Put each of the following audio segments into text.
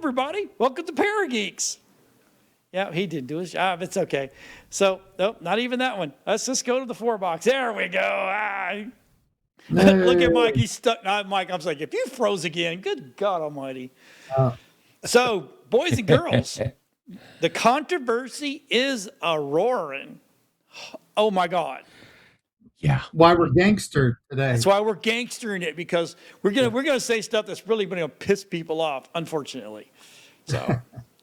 everybody. Welcome to ParaGeeks. Yeah, he didn't do his job. It's okay. So, nope, not even that one. Let's just go to the 4 box. There we go. Look at Mike. He's stuck. Mike, I was like, if you froze again, good God almighty. So, boys and girls, the controversy is a roaring. Oh, my God. Yeah. Why we're gangster today. That's why we're gangstering it, because we're gonna say stuff that's really going to piss people off, unfortunately. So,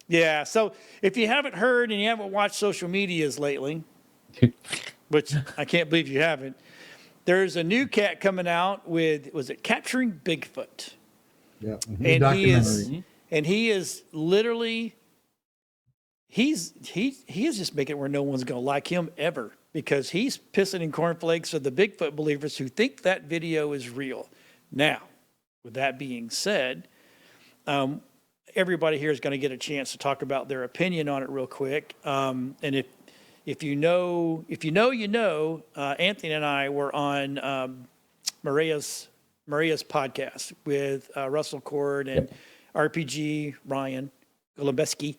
yeah. So if you haven't heard and you haven't watched social medias lately, which I can't believe you haven't, there's a new cat coming out with, was it Capturing Bigfoot? Yeah. And he is literally, he is just making it where no one's going to like him ever, because he's pissing in cornflakes of the Bigfoot believers who think that video is real. Now, with that being said, everybody here is going to get a chance to talk about their opinion on it real quick. And if you know, Anthony and I were on Maria's podcast with Russell Cord and RPG Ryan Golembeske.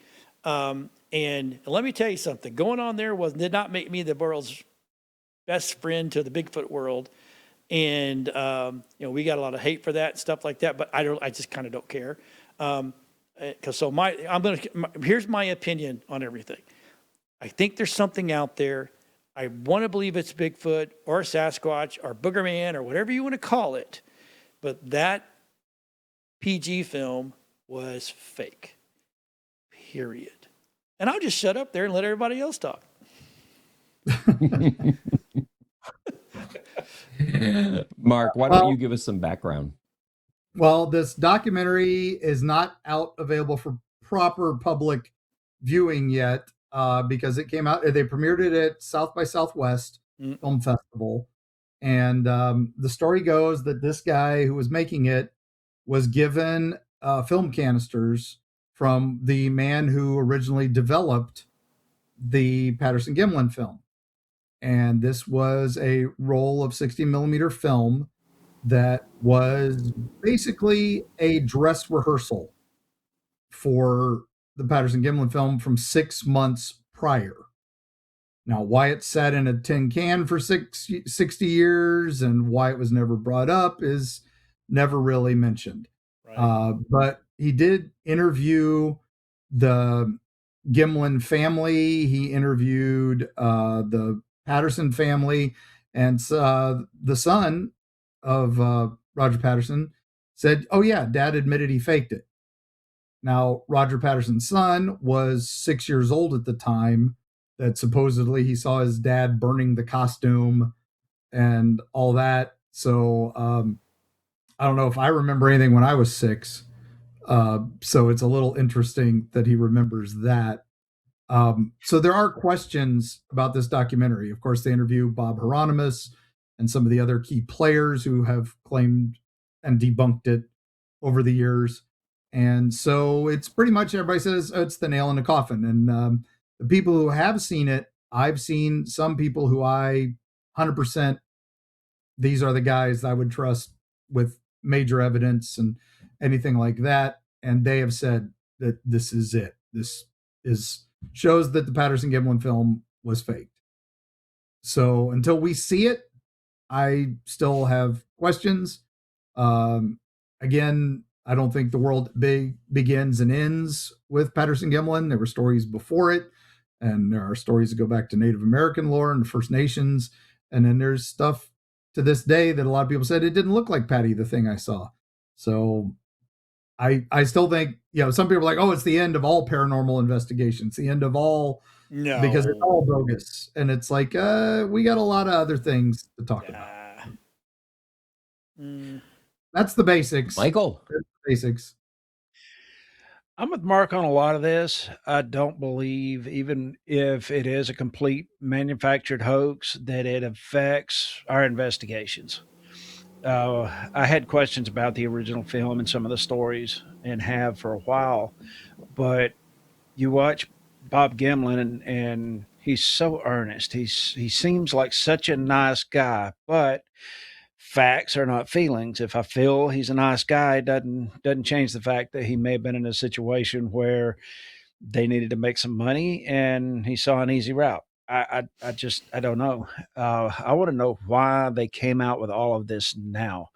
And let me tell you something. Going on there did not make me the world's best friend to the Bigfoot world, and we got a lot of hate for that and stuff like that. But I just kind of don't care. Here's my opinion on everything. I think there's something out there. I want to believe it's Bigfoot or Sasquatch or Boogerman or whatever you want to call it, but that PG film was fake. Period. And I'll just shut up there and let everybody else talk. Mark, why don't you give us some background? Well, this documentary is not available for proper public viewing yet, because it came out, they premiered it at South by Southwest Film Festival. And the story goes that this guy who was making it was given film canisters from the man who originally developed the Patterson-Gimlin film. And this was a roll of 60 millimeter film that was basically a dress rehearsal for the Patterson-Gimlin film from 6 months prior. Now, why it sat in a tin can for 60 years and why it was never brought up is never really mentioned. Right. But he did interview the Gimlin family. He interviewed the Patterson family, and the son of Roger Patterson said, "Oh yeah, Dad admitted he faked it." Now, Roger Patterson's son was 6 years old at the time that supposedly he saw his dad burning the costume and all that. So I don't know if I remember anything when I was 6. So it's a little interesting that he remembers that. So there are questions about this documentary. Of course, they interview Bob Hieronymus and some of the other key players who have claimed and debunked it over the years. And so it's pretty much, everybody says, oh, it's the nail in the coffin. And the people who have seen it, I've seen some people who 100%, these are the guys I would trust with major evidence and anything like that. And they have said that this is it. This shows that the Patterson-Gimlin film was faked. So until we see it, I still have questions. Again, I don't think the world begins and ends with Patterson-Gimlin. There were stories before it, and there are stories that go back to Native American lore and the First Nations. And then there's stuff to this day that a lot of people said it didn't look like Patty, the thing I saw. So I still think, some people are like, oh, it's the end of all paranormal investigations, the end of all, because it's all bogus. And it's like, we got a lot of other things to talk about. That's the basics. Michael. That's the basics. I'm with Mark on a lot of this. I don't believe, even if it is a complete manufactured hoax, that it affects our investigations. I had questions about the original film and some of the stories, and have for a while, but you watch Bob Gimlin and he's so earnest. He seems like such a nice guy, but facts are not feelings. If I feel he's a nice guy, it doesn't change the fact that he may have been in a situation where they needed to make some money and he saw an easy route. I don't know. I want to know why they came out with all of this now.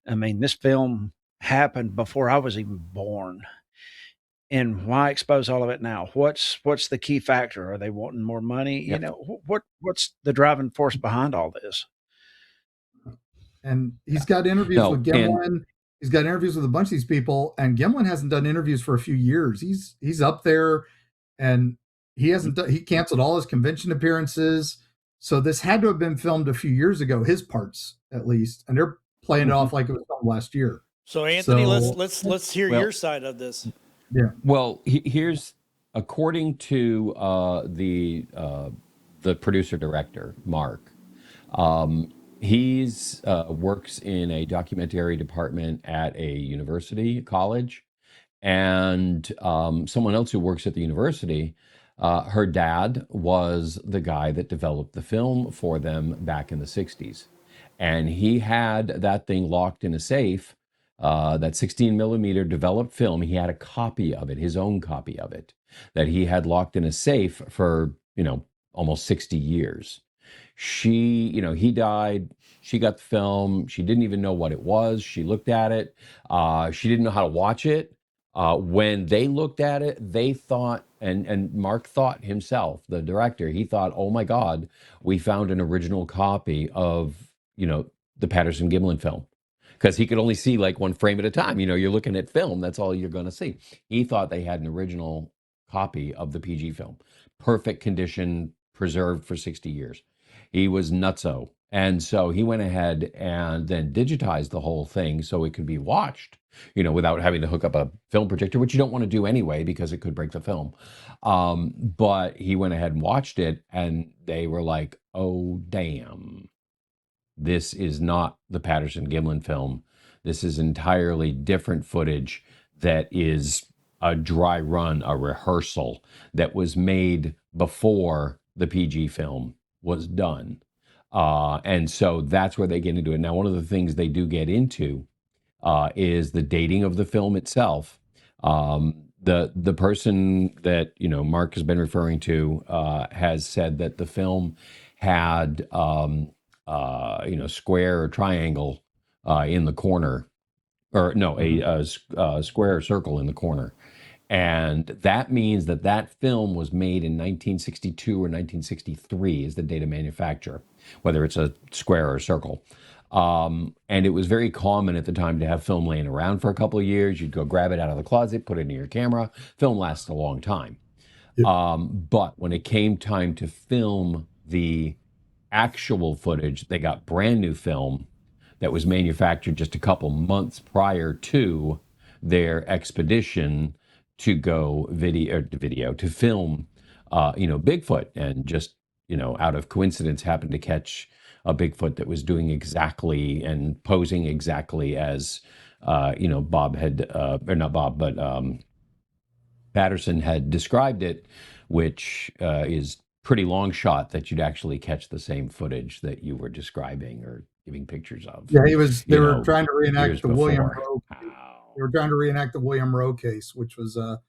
I mean, this film happened before I was even born. And why expose all of it now? What's the key factor? Are they wanting more money? Yep. You know, what's the driving force behind all this? And he's got interviews No, with and Gimlin. He's got interviews with a bunch of these people, and Gimlin hasn't done interviews for a few years. He's up there, and he canceled all his convention appearances. So this had to have been filmed a few years ago, his parts at least, and they're playing it off like it was filmed last year. So Anthony, So- let's hear Well- your side of this. Yeah. well, here's according to the producer director Mark. He's works in a documentary department at a university college, and someone else who works at the university. Her dad was the guy that developed the film for them back in the 60s. And he had that thing locked in a safe, that 16 millimeter developed film. He had a copy of it, his own copy of it, that he had locked in a safe for, almost 60 years. He died. She got the film. She didn't even know what it was. She looked at it. She didn't know how to watch it. When they looked at it, they thought, and Mark thought himself, the director, he thought, oh my God, we found an original copy of, the Patterson-Gimlin film. Because he could only see like one frame at a time. You're looking at film, that's all you're going to see. He thought they had an original copy of the PG film. Perfect condition, preserved for 60 years. He was nutso. And so he went ahead and then digitized the whole thing so it could be watched, without having to hook up a film projector, which you don't want to do anyway because it could break the film. But he went ahead and watched it, and they were like, oh, damn. This is not the Patterson-Gimlin film. This is entirely different footage that is a dry run, a rehearsal that was made before the PG film was done. And so that's where they get into it. Now, one of the things they do get into is the dating of the film itself. The person that Mark has been referring to has said that the film had square or triangle in the corner, or no, a square or circle in the corner. And that means that film was made in 1962 or 1963 is the date of manufacture, whether it's a square or a circle. And it was very common at the time to have film laying around for a couple of years. You'd go grab it out of the closet, put it in your camera. Film lasts a long time. Yep. But when it came time to film the actual footage, they got brand new film that was manufactured just a couple months prior to their expedition to go to film, Bigfoot, and just, out of coincidence happened to catch a Bigfoot that was doing exactly and posing exactly as, Bob had, or not Bob, but Patterson had described it, which is pretty long shot that you'd actually catch the same footage that you were describing or giving pictures of. Yeah, they were trying to reenact the William before. Rowe. They were trying to reenact the William Rowe case, which was a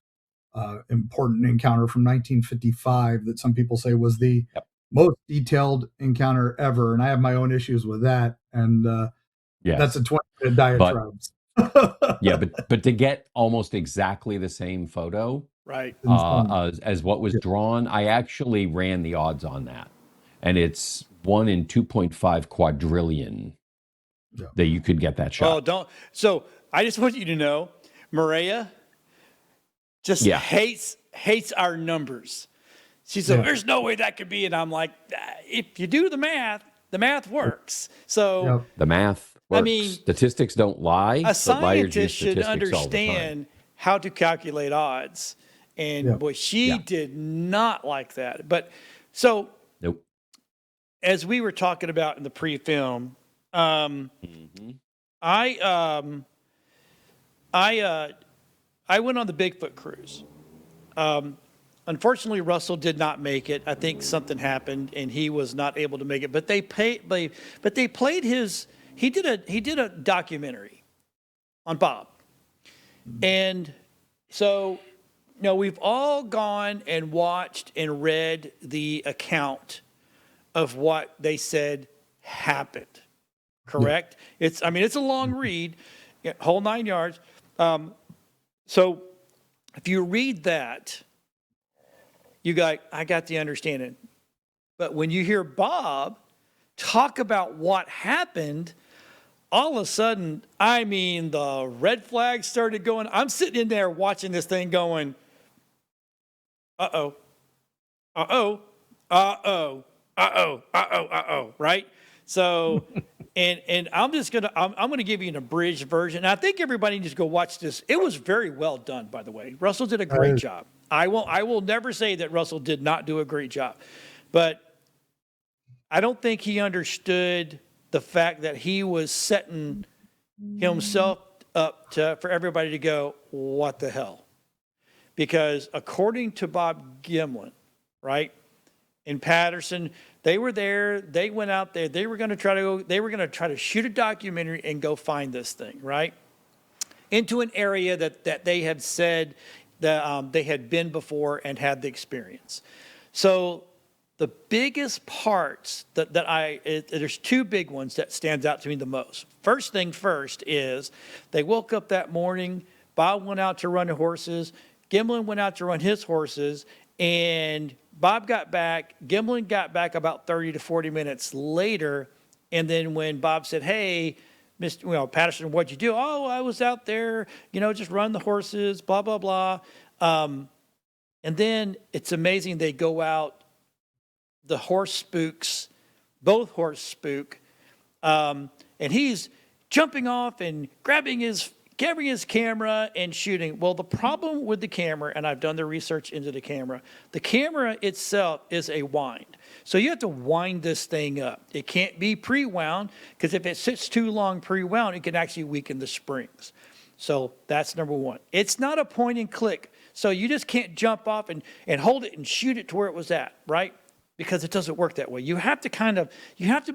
important encounter from 1955 that some people say was the most detailed encounter ever. And I have my own issues with that. And that's a 20-minute diatribe. But to get almost exactly the same photo, right, as what was drawn, I actually ran the odds on that, and it's 1 in 2.5 quadrillion that you could get that shot. So I just want you to know, Maria just hates our numbers. She said, "There's no way that could be," and I'm like, "If you do the math works." So the math works. I mean, statistics don't lie. A scientist should understand how to calculate odds, and boy, she did not like that. But so, as we were talking about in the pre-film, I went on the Bigfoot cruise. Unfortunately, Russell did not make it. I think something happened, and he was not able to make it. But they played his he did a documentary on Bob. And so, we've all gone and watched and read the account of what they said happened. Correct? It's a long read, whole 9 yards. So if you read that, I got the understanding. But when you hear Bob talk about what happened, all of a sudden, the red flags started going. I'm sitting in there watching this thing going, uh-oh, uh-oh, uh-oh, uh-oh, uh-oh, uh-oh, right? So, and I'm gonna give you an abridged version. I think everybody needs to go watch this. It was very well done, by the way. Russell did a great job. I will never say that Russell did not do a great job, but I don't think he understood the fact that he was setting himself up for everybody to go, what the hell? Because according to Bob Gimlin, right, in Patterson, they were there, they went out there, they were going to try to shoot a documentary and go find this thing, right? Into an area that they had said that they had been before and had the experience. So the biggest parts there's two big ones that stands out to me the most. First thing first is they woke up that morning, Bob went out to run the horses, Gimlin went out to run his horses, and Bob got back, Gimlin got back about 30 to 40 minutes later, and then when Bob said, hey, Mr. Patterson, what'd you do? Oh, I was out there, just run the horses, blah, blah, blah. And then it's amazing, they go out, the horse spooks, both horse spook, and he's jumping off and grabbing his camera and shooting. Well, the problem with the camera, and I've done the research into the camera itself is a wind. So you have to wind this thing up. It can't be pre-wound, because if it sits too long pre-wound, it can actually weaken the springs. So that's number one. It's not a point and click. So you just can't jump off and hold it and shoot it to where it was at, right? Because it doesn't work that way. You have to be able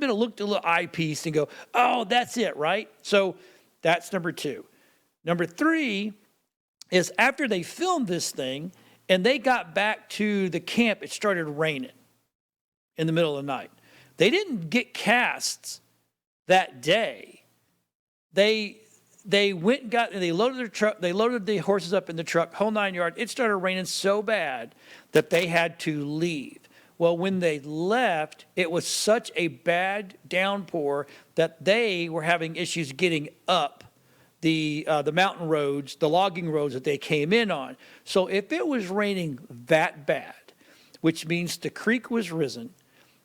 to look at the little eyepiece and go, oh, that's it, right? So that's number two. Number three is after they filmed this thing and they got back to the camp, it started raining in the middle of the night. They didn't get casts that day. They went and they loaded their truck, they loaded the horses up in the truck, whole 9 yards. It started raining so bad that they had to leave. Well, when they left, it was such a bad downpour that they were having issues getting up the mountain roads, the logging roads that they came in on. So if it was raining that bad, which means the creek was risen,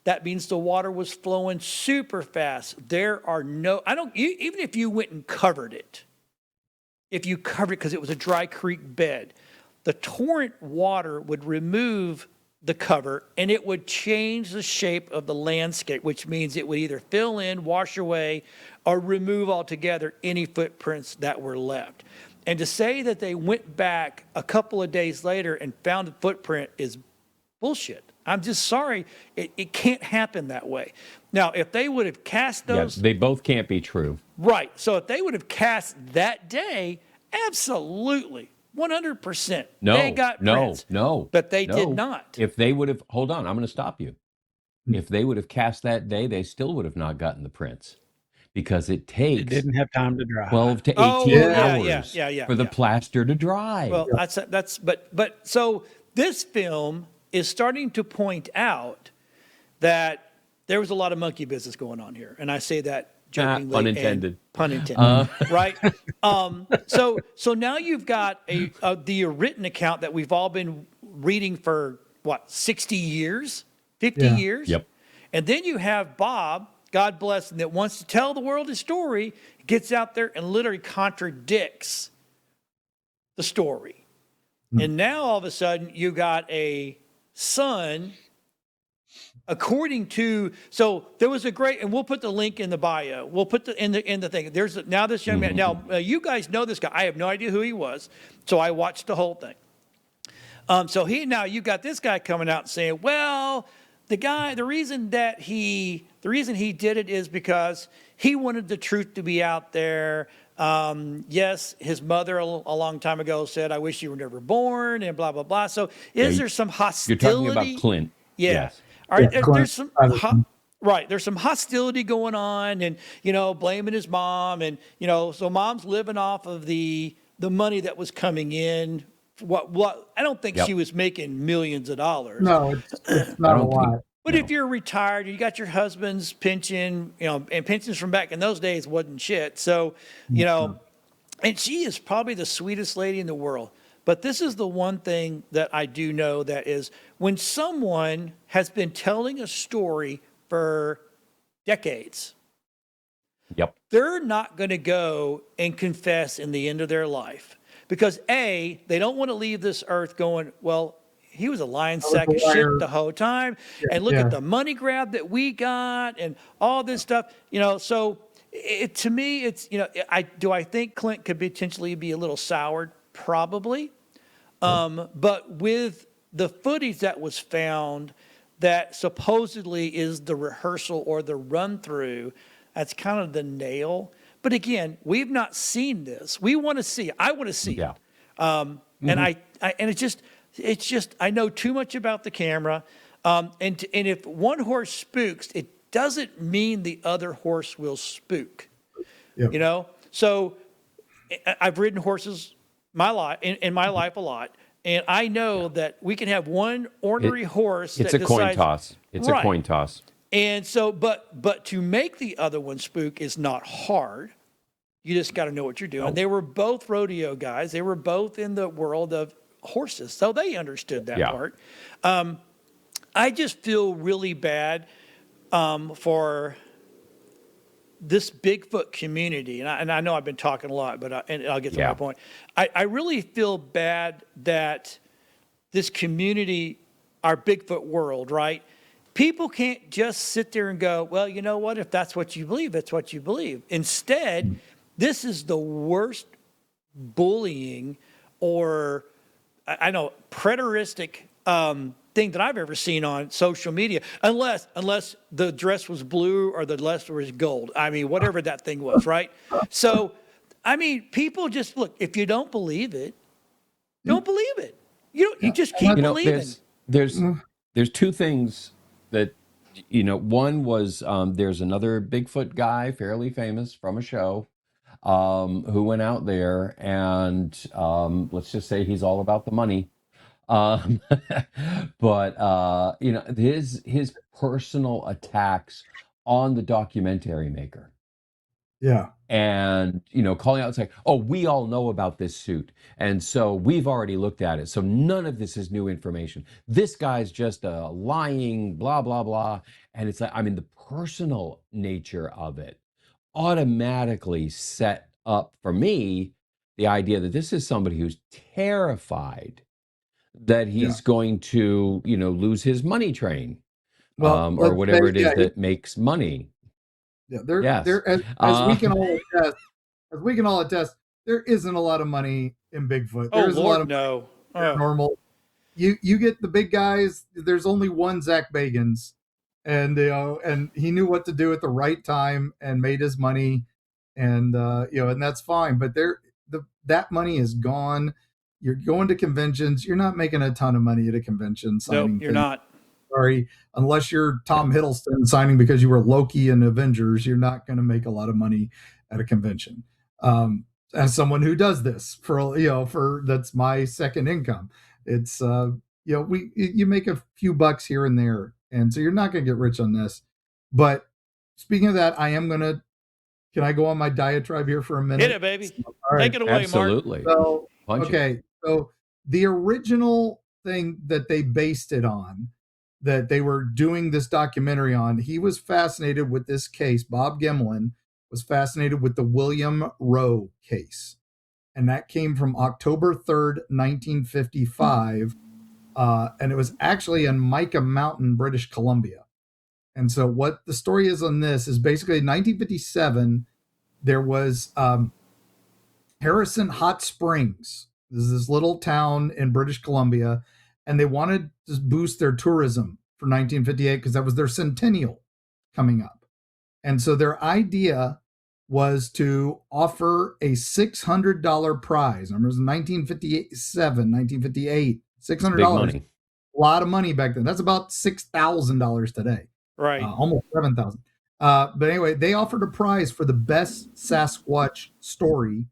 that means the water was flowing super fast. There are even if you went and covered it, because it was a dry creek bed, the torrent water would remove the cover and it would change the shape of the landscape, which means it would either fill in, wash away, or remove altogether any footprints that were left. And to say that they went back a couple of days later and found a footprint is bullshit. I'm just sorry. It can't happen that way. Now, if they would have cast those... Yes, they both can't be true. Right. So if they would have cast that day, absolutely. 100%. No, they got prints, but they did not. If they would have, hold on, I'm going to stop you. If they would have cast that day, they still would have not gotten the prints, because it takes. It didn't have time to dry. 12 to 18 hours for the plaster to dry. Well, but so this film is starting to point out that there was a lot of monkey business going on here, and I say that jokingly. Unintended. Pun intended. Right. So now you've got the written account that we've all been reading for 60 years, 50 years. Yep. And then you have Bob, God bless him, that wants to tell the world his story, gets out there and literally contradicts the story. And now all of a sudden you got a son. According to, so there was a great, and we'll put the link in the bio. We'll put in the thing. Now this young man. Now you guys know this guy. I have no idea who he was, so I watched the whole thing. So now you got this guy coming out and saying, well, the reason he did it is because he wanted the truth to be out there. Yes, his mother a long time ago said, "I wish you were never born," and blah blah blah. So, there some You're hostility? talking about Clint. Yeah. Yes. All right. Yeah, There's some Patterson. right. There's some hostility going on, and blaming his mom, and so mom's living off of the money that was coming in. What I don't think Yep. she was making millions of dollars. No, it's not a don't think- lot. But if you're retired, you got your husband's pension, and pensions from back in those days wasn't shit. So, and she is probably the sweetest lady in the world. But this is the one thing that I do know, that is, when someone has been telling a story for decades, Yep. they're not going to go and confess in the end of their life, because A, they don't want to leave this earth going, well, he was a lying sack of shit the whole time, and look at the money grab that we got and all this stuff. So to me, it's, I think Clint could potentially be a little soured, probably. But with the footage that was found that supposedly is the rehearsal or the run through, that's kind of the nail. But again, we've not seen this. We want to see it. I want to see it. And it's just I know too much about the camera. And if one horse spooks, it doesn't mean the other horse will spook. Yep. So I've ridden horses in my life a lot, and I know that we can have one ornery horse. It's that a coin decides, toss. It's a coin toss. And so, but to make the other one spook is not hard. You just got to know what you're doing. Nope. They were both rodeo guys. They were both in the world of horses, so they understood that part. I just feel really bad for this Bigfoot community, and I know I've been talking a lot, but and I'll get to my point. I really feel bad that this community, our Bigfoot world, right? People can't just sit there and go, well, you know what? If that's what you believe, that's what you believe. Instead, this is the worst bullying or I know preteristic thing that I've ever seen on social media, unless the dress was blue or the dress was gold. I mean, whatever that thing was, right? So, I mean, people just look. If you don't believe it, don't believe it. You just keep believing. There's two things that one was there's another Bigfoot guy, fairly famous from a show, who went out there and let's just say he's all about the money. But his personal attacks on the documentary maker. Yeah. And, calling out saying, oh, we all know about this suit. And so we've already looked at it. So none of this is new information. This guy's just a lying, blah, blah, blah. And it's like, the personal nature of it automatically set up for me the idea that this is somebody who's terrified that he's going to, lose his money train, or whatever it is that makes money. Yeah, as we can all attest, there isn't a lot of money in Bigfoot. There's a lot of normal. You get the big guys. There's only one Zach Bagans, and and he knew what to do at the right time and made his money, and and that's fine. But that money is gone. You're going to conventions. You're not making a ton of money at a convention. Nope, you're not. Sorry, unless you're Tom Hiddleston signing because you were Loki in Avengers, you're not going to make a lot of money at a convention. As someone who does this for that's my second income. It's you make a few bucks here and there, and so you're not going to get rich on this. But speaking of that, can I go on my diatribe here for a minute? Hit it, baby. All right. Take it away, Absolutely. Mark. So the original thing that they based it on, that they were doing this documentary on, he was fascinated with this case. Bob Gimlin was fascinated with the William Rowe case. And that came from October 3rd, 1955. And it was actually in Mica Mountain, British Columbia. And so what the story is on this is basically in 1957, there was Harrison Hot Springs. This is this little town in British Columbia, and they wanted to boost their tourism for 1958 because that was their centennial coming up. And so their idea was to offer a $600 prize. Remember, it was 1957, 1958, $600. Big money. A lot of money back then. That's about $6,000 today. Right. Almost 7,000. But anyway, they offered a prize for the best Sasquatch story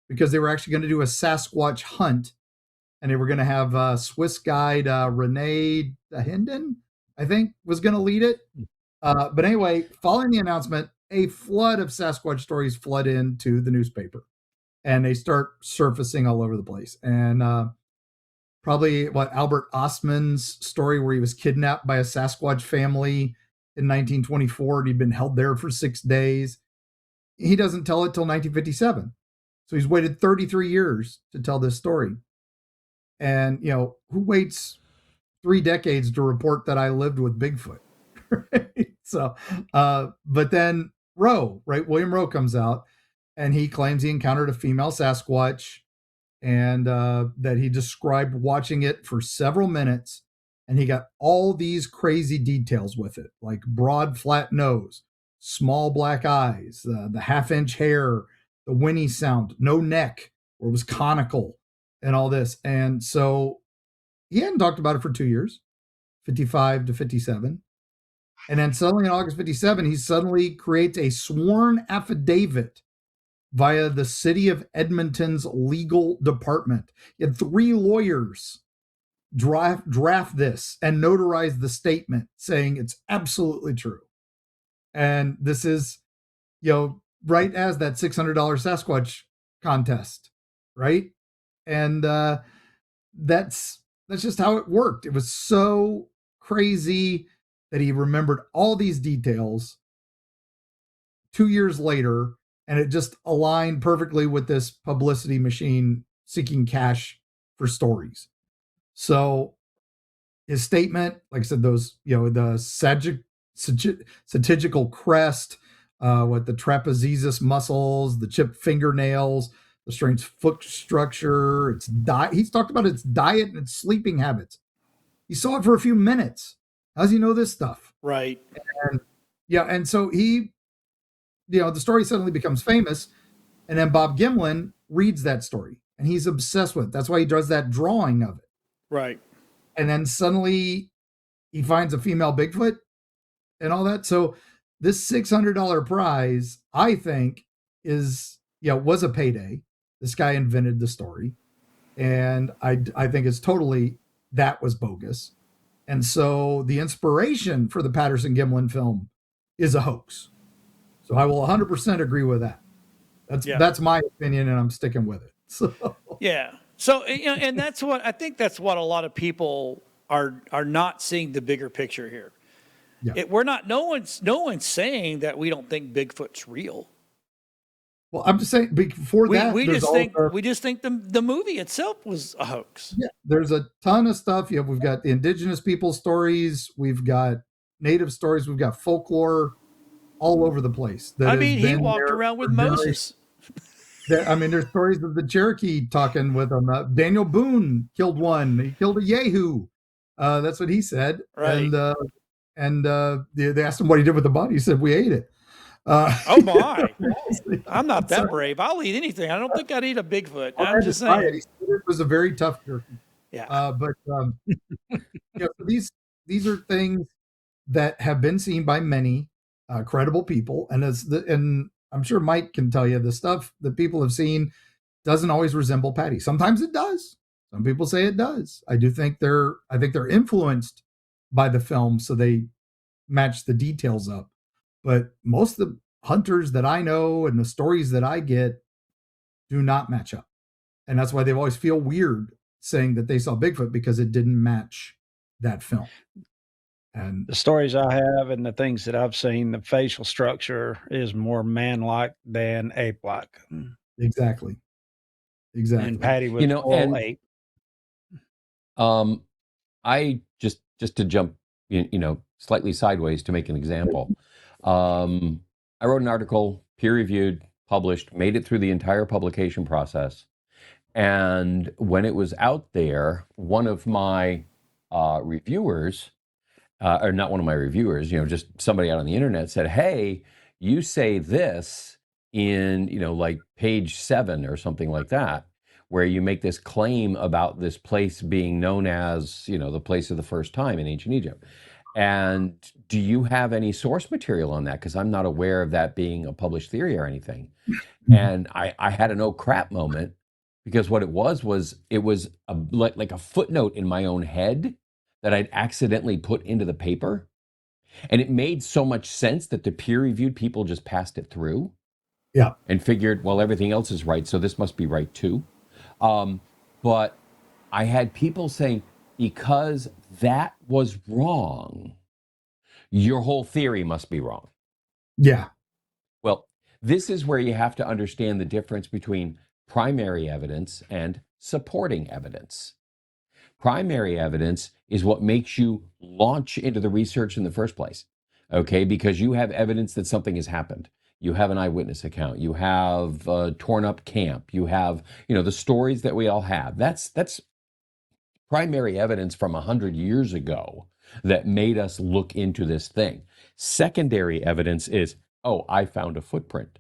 because they were actually going to do a Sasquatch hunt, and they were going to have Swiss guide Renee Hinden, I think, was going to lead it. But anyway, following the announcement, a flood of Sasquatch stories flood into the newspaper, and they start surfacing all over the place. And probably Albert Ostman's story where he was kidnapped by a Sasquatch family in 1924 and he'd been held there for 6 days. He doesn't tell it till 1957. So he's waited 33 years to tell this story. And, who waits 3 decades to report that I lived with Bigfoot? Right? So, but then William Rowe comes out and he claims he encountered a female Sasquatch and that he described watching it for several minutes. And he got all these crazy details with it, like broad, flat nose, small black eyes, the half-inch hair, the whinny sound, no neck, or it was conical, and all this. And so he hadn't talked about it for 2 years, 55 to 57. And then suddenly in August 57, he suddenly creates a sworn affidavit via the city of Edmonton's legal department. He had 3 lawyers draft this and notarize the statement saying it's absolutely true. And this is, right as that $600 Sasquatch contest, right? And that's just how it worked. It was so crazy that he remembered all these details 2 years later, and it just aligned perfectly with this publicity machine seeking cash for stories. So his statement, like I said, those, the sagittical crest, the trapezius muscles, the chipped fingernails, the strange foot structure, its diet. He's talked about its diet and its sleeping habits. He saw it for a few minutes. How does he know this stuff? Right. And so he, the story suddenly becomes famous, and then Bob Gimlin reads that story and he's obsessed with it. That's why he does that drawing of it. Right. And then suddenly he finds a female Bigfoot and all that. So this $600 prize, I think, was a payday. This guy invented the story. And I think it's totally, that was bogus. And so the inspiration for the Patterson-Gimlin film is a hoax. So I will 100% agree with that. That's my opinion, and I'm sticking with it. So yeah. So, and that's what I think. That's what a lot of people are not seeing the bigger picture here. Yeah. No one's saying that we don't think Bigfoot's real. Well, I'm just saying before that, we just think the movie itself was a hoax. Yeah, there's a ton of stuff. We've got the indigenous people stories, we've got native stories, we've got folklore all over the place. He walked around with Moses. There's stories of the Cherokee talking with him. Daniel Boone killed one. He killed a Yahoo. That's what he said. Right. And they asked him what he did with the body. He said, "We ate it." Oh my! I'm not that brave. I'll eat anything. I don't think I'd eat a Bigfoot. I'm just saying. It was a very tough turkey. Yeah. These are things that have been seen by many credible people, and I'm sure Mike can tell you the stuff that people have seen doesn't always resemble Patty. Sometimes it does. Some people say it does. I think they're influenced by the film, so they match the details up. But most of the hunters that I know and the stories that I get do not match up. And that's why they always feel weird saying that they saw Bigfoot, because it didn't match that film. And the stories I have and the things that I've seen, the facial structure is more man-like than ape-like. Exactly. And Patty was full ape. I just to jump, slightly sideways to make an example. I wrote an article, peer-reviewed, published, made it through the entire publication process. And when it was out there, one of my reviewers or not one of my reviewers, just somebody out on the internet said, hey, you say this in, like page 7 or something like that, where you make this claim about this place being known as, the place of the first time in ancient Egypt. And do you have any source material on that? Because I'm not aware of that being a published theory or anything. And I had an oh crap moment, because what it was like a footnote in my own head that I'd accidentally put into the paper. And it made so much sense that the peer-reviewed people just passed it through Yeah. and figured, well, everything else is right, so this must be right too. But I had people saying, because that was wrong, your whole theory must be wrong. Yeah. Well, this is where you have to understand the difference between primary evidence and supporting evidence. Primary evidence is what makes you launch into the research in the first place, okay? Because you have evidence that something has happened. You have an eyewitness account. You have a torn up camp. You have, the stories that we all have. That's primary evidence from 100 years ago that made us look into this thing. Secondary evidence is, oh, I found a footprint,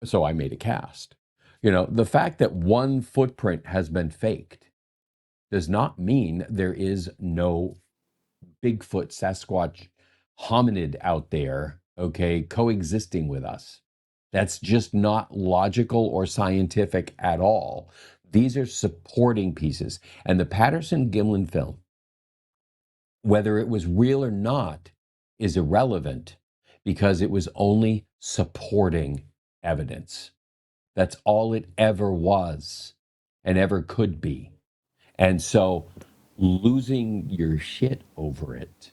so I made a cast. The fact that one footprint has been faked does not mean there is no Bigfoot, Sasquatch, hominid out there, okay, coexisting with us. That's just not logical or scientific at all. These are supporting pieces. And the Patterson-Gimlin film, whether it was real or not, is irrelevant, because it was only supporting evidence. That's all it ever was and ever could be. And so losing your shit over it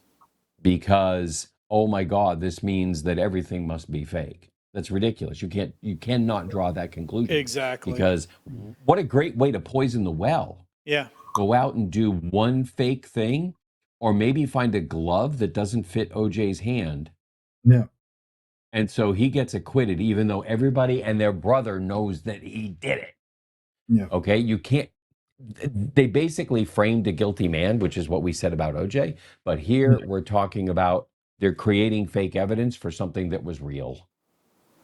because, oh my God, this means that everything must be fake. That's ridiculous. You cannot draw that conclusion. Exactly. Because what a great way to poison the well. Yeah. Go out and do one fake thing, or maybe find a glove that doesn't fit OJ's hand. Yeah. And so he gets acquitted, even though everybody and their brother knows that he did it. Yeah. Okay, you can't. They basically framed a guilty man, which is what we said about OJ. But here we're talking about they're creating fake evidence for something that was real,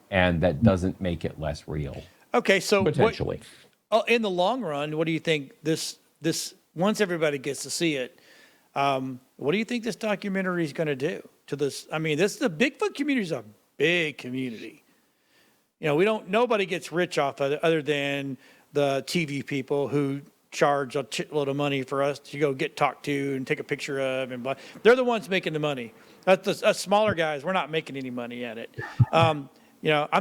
and that doesn't make it less real. Okay, so Potentially. in the long run, what do you think this once everybody gets to see it? What do you think this documentary is going to do to this? I mean, the Bigfoot community is a big community. Nobody gets rich off of it other than the TV people who charge a shitload of money for us to go get talked to and take a picture of, and they're the ones making the money. Us smaller guys, we're not making any money at it. I'm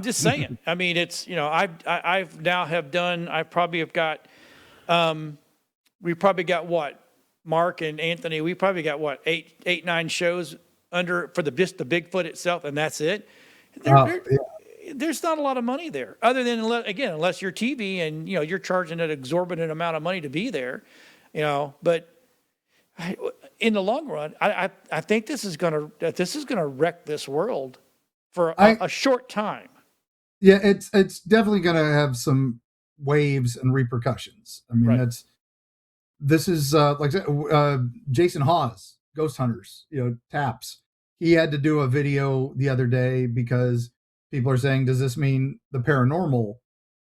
just saying. I mean, it's I've now have done. I probably have got. We probably got what, Mark and Anthony. We probably got what, 8, 9 shows for just the Bigfoot itself, and that's it. There's not a lot of money there, other than, again, unless you're TV and you're charging an exorbitant amount of money to be there, But in the long run, I think this is gonna wreck this world for a short time. Yeah, it's definitely gonna have some waves and repercussions. I mean, Right. this is like I said, Jason Hawes, Ghost Hunters, Taps. He had to do a video the other day because people are saying, does this mean the paranormal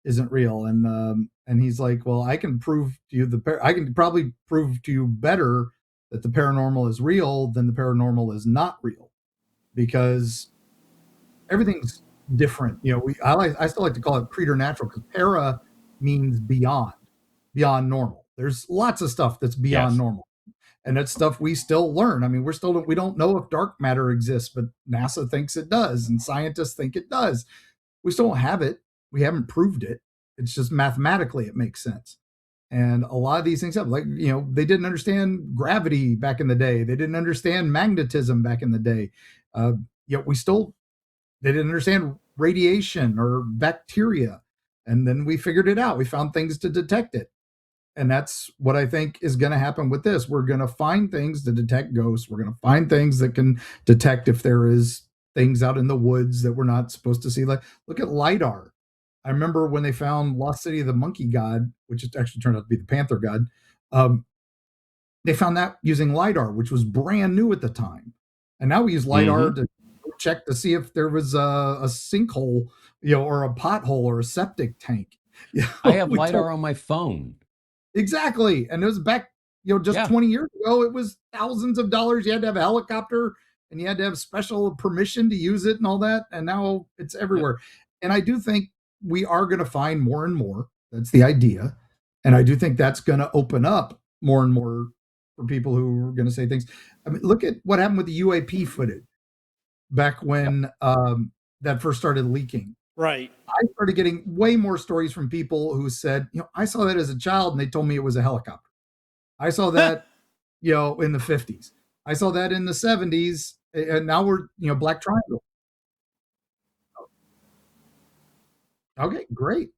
isn't real? And he's like, well, I can prove to you I can probably prove to you better that the paranormal is real than the paranormal is not real, because everything's different. I still like to call it preternatural, because para means beyond normal. There's lots of stuff that's beyond normal. And that's stuff we still learn. I mean, we don't know if dark matter exists, but NASA thinks it does, and scientists think it does. We still don't have it. We haven't proved it. It's just mathematically it makes sense. And a lot of these things happen. Like, they didn't understand gravity back in the day. They didn't understand magnetism back in the day. Yet they didn't understand radiation or bacteria. And then we figured it out. We found things to detect it. And that's what I think is going to happen with this. We're going to find things to detect ghosts. We're going to find things that can detect if there is things out in the woods that we're not supposed to see. Like, look at LiDAR. I remember when they found Lost City of the Monkey God, which actually turned out to be the Panther God. They found that using LiDAR, which was brand new at the time. And now we use LiDAR to check to see if there was a sinkhole, or a pothole or a septic tank. I have LiDAR on my phone. Exactly. And it was back, just 20 years ago, it was thousands of dollars. You had to have a helicopter and you had to have special permission to use it and all that. And now it's everywhere. And I do think we are going to find more and more. That's the idea. And I do think that's going to open up more and more for people who are going to say things. I mean, look at what happened with the UAP footage back when that first started leaking. Right. I started getting way more stories from people who said, I saw that as a child and they told me it was a helicopter. I saw that, in the 50s. I saw that in the 70s. And now we're, Black Triangle. Okay, great.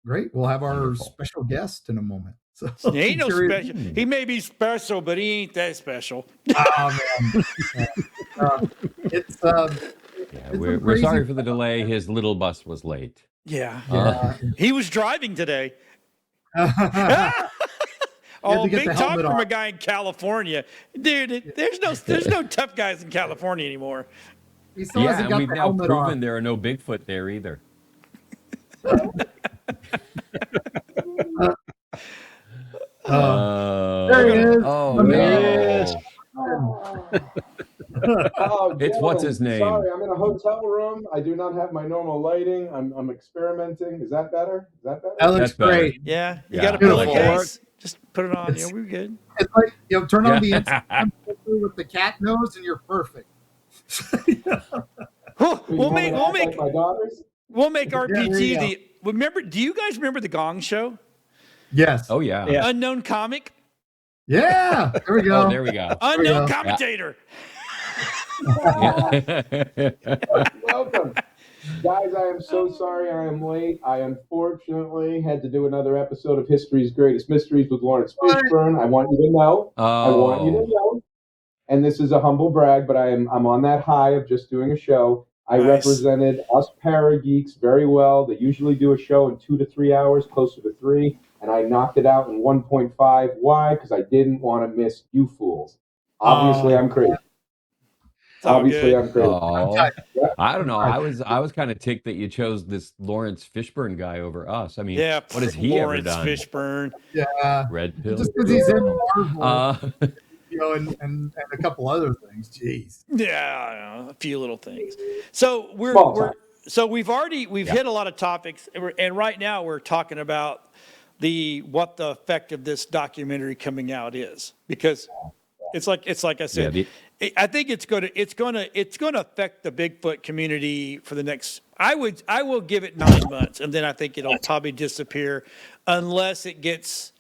We'll have our special guest in a moment. So he ain't no special. He may be special, but he ain't that special. Oh, man. It's we're sorry for the delay. His little bus was late. Yeah. He was driving today. Big talk from a guy in California. Dude, there's no tough guys in California anymore. He still hasn't got we've the now helmet proven on. there are no Bigfoot there either. There he is. Oh, no. It's what's his name? Sorry, I'm in a hotel room. I do not have my normal lighting. I'm experimenting. Is that better? That looks great. Yeah, you got a pillowcase. Just put it on. We're good. It's like turn on the Instagram with the cat nose, and you're perfect. We'll make my daughters. We'll make RPG the. Remember? Do you guys remember the Gong Show? Yes. Oh yeah. Unknown comic. Yeah. There we go. Oh, there we go. Unknown commentator. Welcome. Guys, I am so sorry I am late. I unfortunately had to do another episode of History's Greatest Mysteries with Lawrence Fishburne. I want you to know. I want you to know. And this is a humble brag, but I'm on that high of just doing a show. I represented us ParaGeeks very well. They usually do a show in 2 to 3 hours, closer to 3, and I knocked it out in 1.5. Why? Because I didn't want to miss you fools. Obviously, I'm crazy. Obviously, I'm crazy. I don't know. I was kind of ticked that you chose this Lawrence Fishburne guy over us. I mean, what has he ever done? Lawrence Fishburne. Yeah. Red Pill. Just because he's in Marvel. And a couple other things. Jeez. Yeah, a few little things. So we've hit a lot of topics, and right now we're talking about what the effect of this documentary coming out is, because it's like I said, I think it's going to affect the Bigfoot community for the next. I will give it 9 months, and then I think it'll probably disappear unless it gets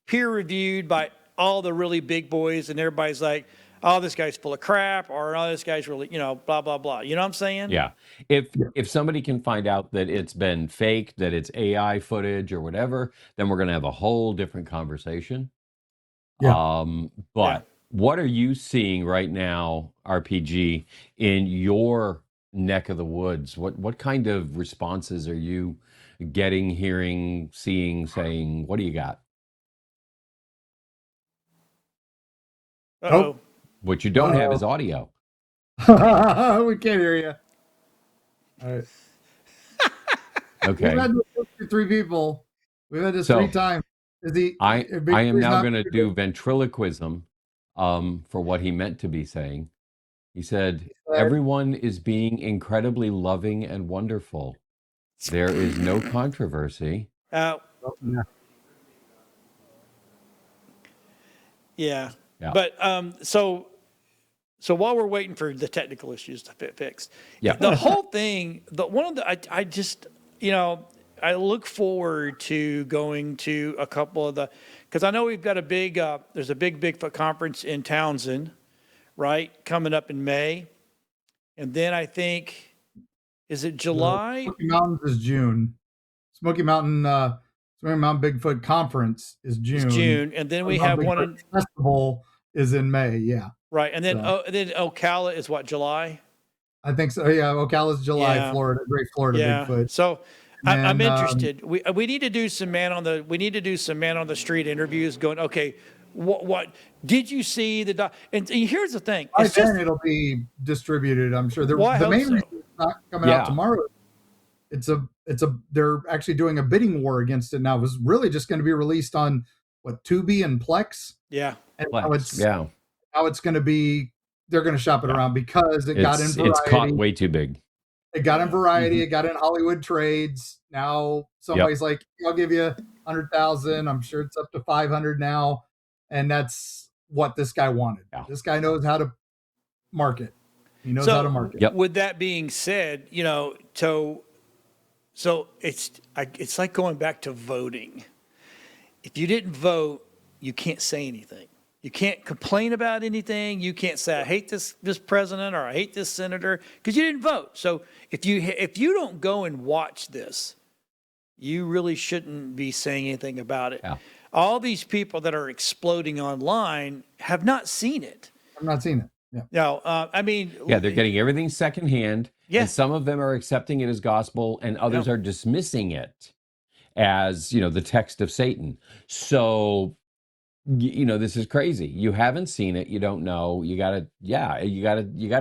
peer reviewed by all the really big boys, and everybody's like, oh, this guy's full of crap, or oh, this guy's really, blah, blah, blah. You know what I'm saying? Yeah. If somebody can find out that it's been faked, that it's AI footage or whatever, then we're going to have a whole different conversation. Yeah. But what are you seeing right now, RPG, in your neck of the woods? What kind of responses are you getting, hearing, seeing, saying? What do you got? Uh-oh. What you don't have is audio. We can't hear you. All right. Okay. We've had this 3 people. We've had this 3 times. I am now going to do ventriloquism for what he meant to be saying. He said, everyone is being incredibly loving and wonderful. There is no controversy. Yeah. But so while we're waiting for the technical issues to get fixed, the whole thing, I look forward to going to a couple of because I know we've got there's a big Bigfoot conference in Townsend, right, coming up in May, and then I think, is it July? Smoky Mountains is June. Smoky Mountain Bigfoot Conference is June. It's June, and then we have one festival is in May. Yeah. Right, and then then Ocala is what, July? I think so. Yeah, Ocala's July, Florida, Great Florida Bigfoot. So I'm interested. We need to do some man on the street interviews. Going, okay, what did you see and here's the thing. By It's then just, it'll be distributed, I'm sure. Well, I The hope main so. reason it's not coming out tomorrow, they're actually doing a bidding war against it now. It was really just going to be released on Tubi and Plex. Yeah. And Plex, now it's going to be, they're going to shop it around because it got in Variety. It's caught way too big. It got in Variety. It got in Hollywood Trades. Now somebody's like, I'll give you 100,000. I'm sure it's up to 500 now. And that's what this guy wanted. Yeah. This guy knows how to market. He knows how to market. Yep. With that being said, so it's like going back to voting. If you didn't vote, you can't say anything. You can't complain about anything. You can't say, I hate this president or I hate this senator, because you didn't vote. So if you don't go and watch this, you really shouldn't be saying anything about it. Yeah. All these people that are exploding online have not seen it. I've not seen it. Yeah. No, they're getting everything secondhand. Yeah. And some of them are accepting it as gospel, and others are dismissing it as, the text of Satan. So, this is crazy. You haven't seen it. You don't know. You gotta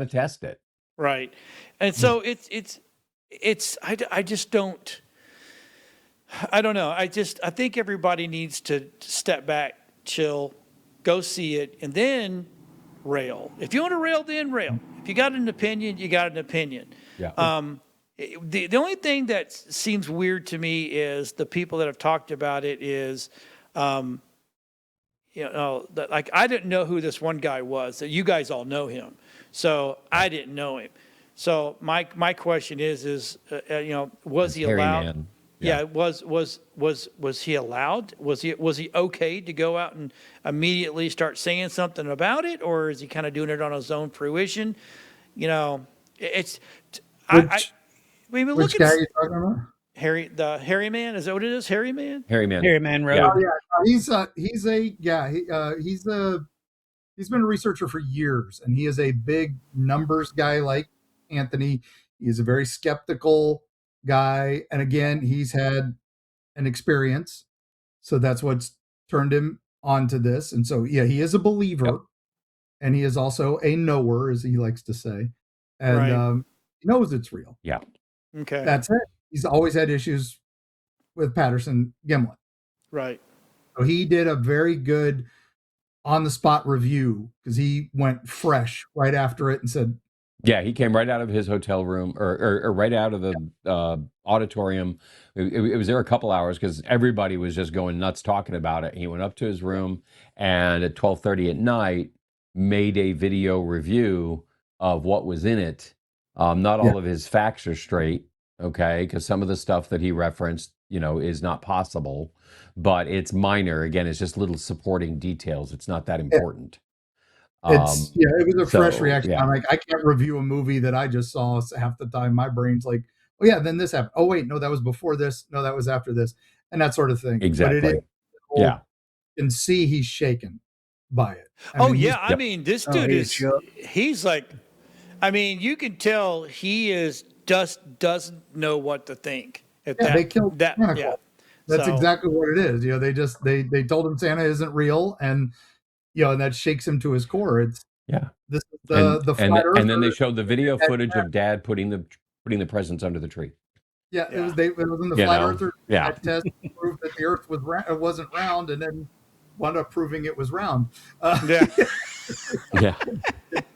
test it. Right. And so I just don't, I don't know. I think everybody needs to step back, chill, go see it, and then rail. If you want to rail, then rail. If you got an opinion, you got an opinion. Yeah. The only thing that seems weird to me is the people that have talked about it is, like I didn't know who this one guy was. That you guys all know him, so I didn't know him. So my question is was he allowed? Man. Yeah, was he allowed? Was he okay to go out and immediately start saying something about it, or is he kind of doing it on his own fruition? It's which guy are you talking about? The Hairy Man, is that what it is? Hairy Man? Harry Man Road. Yeah. Oh, yeah. He's been a researcher for years, and he is a big numbers guy like Anthony. He is a very skeptical guy, and again, he's had an experience, so that's what's turned him onto this. And so, he is a believer, and he is also a knower, as he likes to say, and he knows it's real. Yeah. Okay. That's it. He's always had issues with Patterson-Gimlin. Right. So he did a very good on-the-spot review because he went fresh right after it and said, yeah, he came right out of his hotel room or right out of the auditorium. It was there a couple hours because everybody was just going nuts talking about it. He went up to his room and at 12:30 at night made a video review of what was in it. Not all of his facts are straight, okay, because some of the stuff that he referenced, is not possible, but it's minor. Again, it's just little supporting details. It's not that important. It was a fresh reaction. I'm like, I can't review a movie that I just saw. So half the time my brain's like, oh yeah, then this happened. Oh wait, no, that was before this. No, that was after this, and that sort of thing. Exactly. But you can see he's shaken by it. This dude he's like, you can tell he is just doesn't know what to think. They killed that. Yeah. That's exactly what it is. They told him Santa isn't real, and and that shakes him to his core. This is the flat earther. And then they showed the video footage of Dad putting the presents under the tree. Yeah, it was in the flat earther test to prove that the Earth wasn't round, and then wound up proving it was round.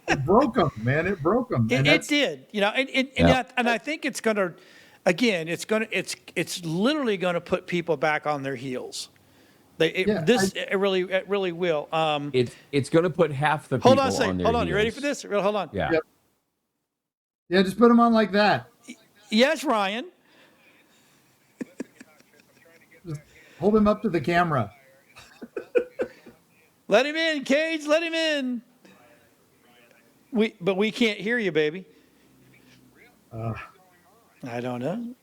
It broke him, man. It broke him. It did. And I think it's going to. Again, it's literally going to put people back on their heels. It really will. It's going to put half the people on their heels. Hold on. You ready for this? Hold on. Yeah. Yep. Yeah, just put them on like that. Yes, Ryan. Just hold him up to the camera. Let him in, Cage. Let him in. But we can't hear you, baby. I don't know.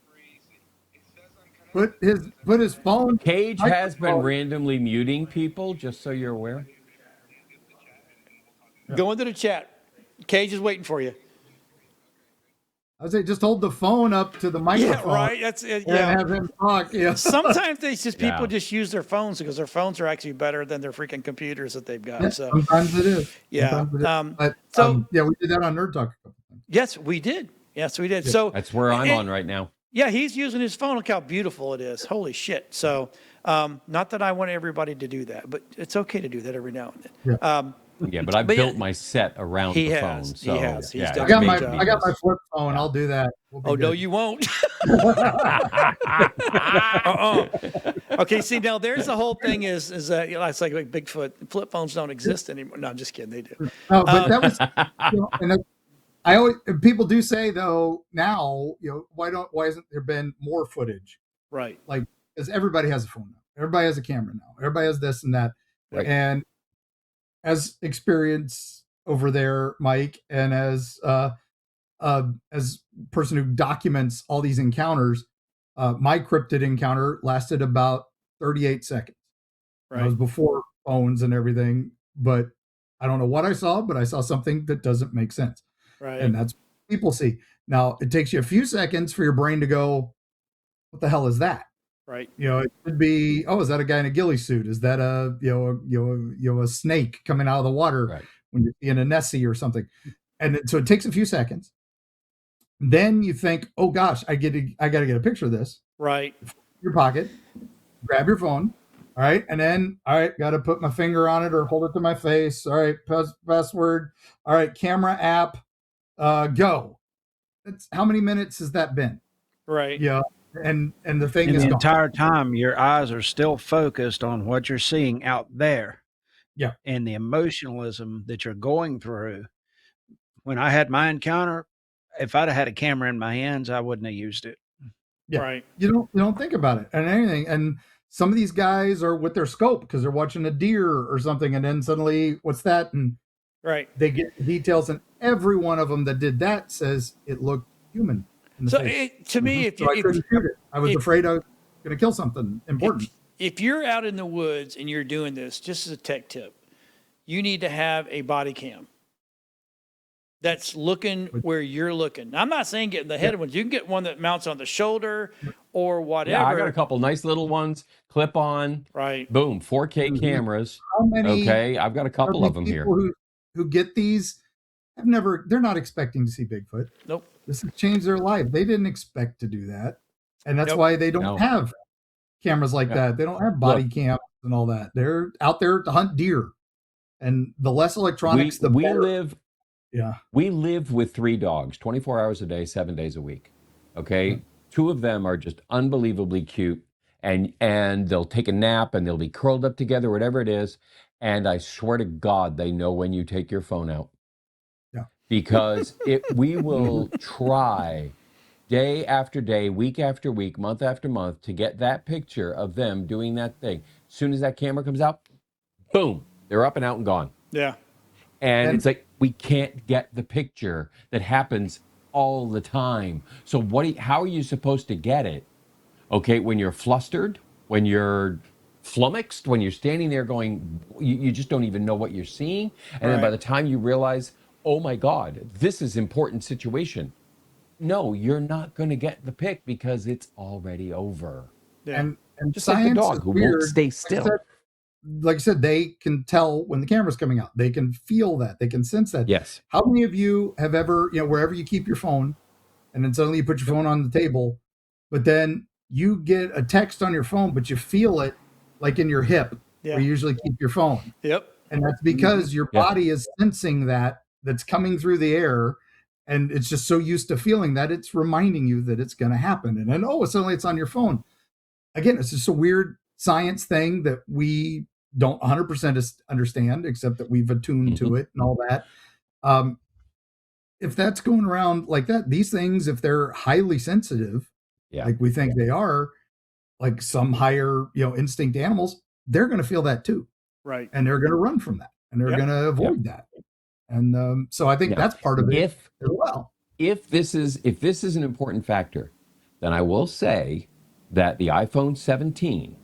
Put his phone. Cage has been randomly muting people, just so you're aware. Go into the chat. Cage is waiting for you. I would say just hold the phone up to the microphone. Yeah, right. That's it. And Yeah. have him talk. Yeah. Sometimes people Yeah. just use their phones because their phones are actually better than their freaking computers that they've got. Yeah, So sometimes it is. yeah. Sometimes it is. But So yeah, we did that on Nerd Talk a couple times. yes, we did. Yes, we did. So That's where I'm on right now. yeah, he's using his phone. Look how beautiful it is. Holy shit. So not that I want everybody to do that, but it's okay to do that every now and then. Yeah. Yeah, but I But yeah, built my set around he the has. phone. He So has. He's yeah, done I a got great my job. I got my flip phone. I'll do that. We'll be Oh, no, good. you won't. Okay, see, now there's the whole thing is that, it's like Bigfoot. Flip phones don't exist anymore. No, I'm just kidding. They do. No, but that was, and I always, people do say though, now, why hasn't there been more footage? Right. Like, because everybody has a phone now. Everybody has a camera now. Everybody has this and that. Right. And as experience over there, Mike, and as person who documents all these encounters, my cryptid encounter lasted about 38 seconds. Right. It was before phones and everything, but I don't know what I saw, but I saw something that doesn't make sense. Right. And that's what people see. Now, it takes you a few seconds for your brain to go, what the hell is that? Right. It could be, oh, is that a guy in a ghillie suit? Is that a snake coming out of the water Right. when you're seeing a Nessie or something? And so it takes a few seconds. Then you think, oh gosh, I got to get a picture of this. Right. Your pocket, grab your phone. All right. And then, all right, got to put my finger on it or hold it to my face. All right. Password. All right. Camera app, go. That's how many minutes has that been? Right. Yeah. And the thing And is the gone. entire time, your eyes are still focused on what you're seeing out there. Yeah. And the emotionalism that you're going through. When I had my encounter, if I'd have had a camera in my hands, I wouldn't have used it. Yeah. Right. You don't think about it and anything. And some of these guys are with their scope because they're watching a deer or something, and then suddenly, what's that? And Right. they get the details, and every one of them that did that says it looked human. In the So face. to me, if So I couldn't shoot it. I was if- afraid I was going to kill something important. if you're out in the woods and you're doing this, just as a tech tip, you need to have a body cam that's looking where you're looking. Now, I'm not saying get the head ones. You can get one that mounts on the shoulder or whatever. Yeah, I got a couple nice little ones, clip on, Right. boom, 4K cameras. How many? Okay, I've got a couple of them here. People who get these they're not expecting to see Bigfoot. Nope. This has changed their life. They didn't expect to do that. And that's Nope. why they don't No. have cameras like Yeah. that. They don't have body cams and all that. They're out there to hunt deer. And the less electronics, the we better. live Yeah. We live with 3 dogs, 24 hours a day, 7 days a week. Okay, 2 of them are just unbelievably cute, and they'll take a nap and they'll be curled up together, whatever it is. And I swear to God, they know when you take your phone out. Yeah. Because we will try day after day, week after week, month after month to get that picture of them doing that thing. As soon as that camera comes out, boom, they're up and out and gone. Yeah. And it's like, we can't get the picture that happens all the time. So how are you supposed to get it? Okay, when you're flustered, when you're flummoxed, when you're standing there going, you just don't even know what you're seeing. And then by the time you realize, oh my God, this is important situation. No, you're not going to get the pic because it's already over. Yeah. And Just like the science dog is who weird. won't stay still. Like I said, they can tell when the camera's coming out. They can feel that. They can sense that. Yes. How many of you have ever, wherever you keep your phone, and then suddenly you put your phone on the table, but then you get a text on your phone, but you feel it like in your hip, Yeah. where you usually keep your phone. Yep. And that's because your Yeah. body is sensing that's coming through the air. And it's just so used to feeling that it's reminding you that it's going to happen. And then, suddenly it's on your phone. Again, it's just a weird science thing that we don't 100% understand, except that we've attuned to it and all that. If that's going around like that, these things, if they're highly sensitive, like we think they are, like some higher, instinct animals, they're going to feel that too. Right. And they're going to run from that, and they're going to avoid that. And so I think that's part of it as well. If this is an important factor, then I will say that the iPhone 17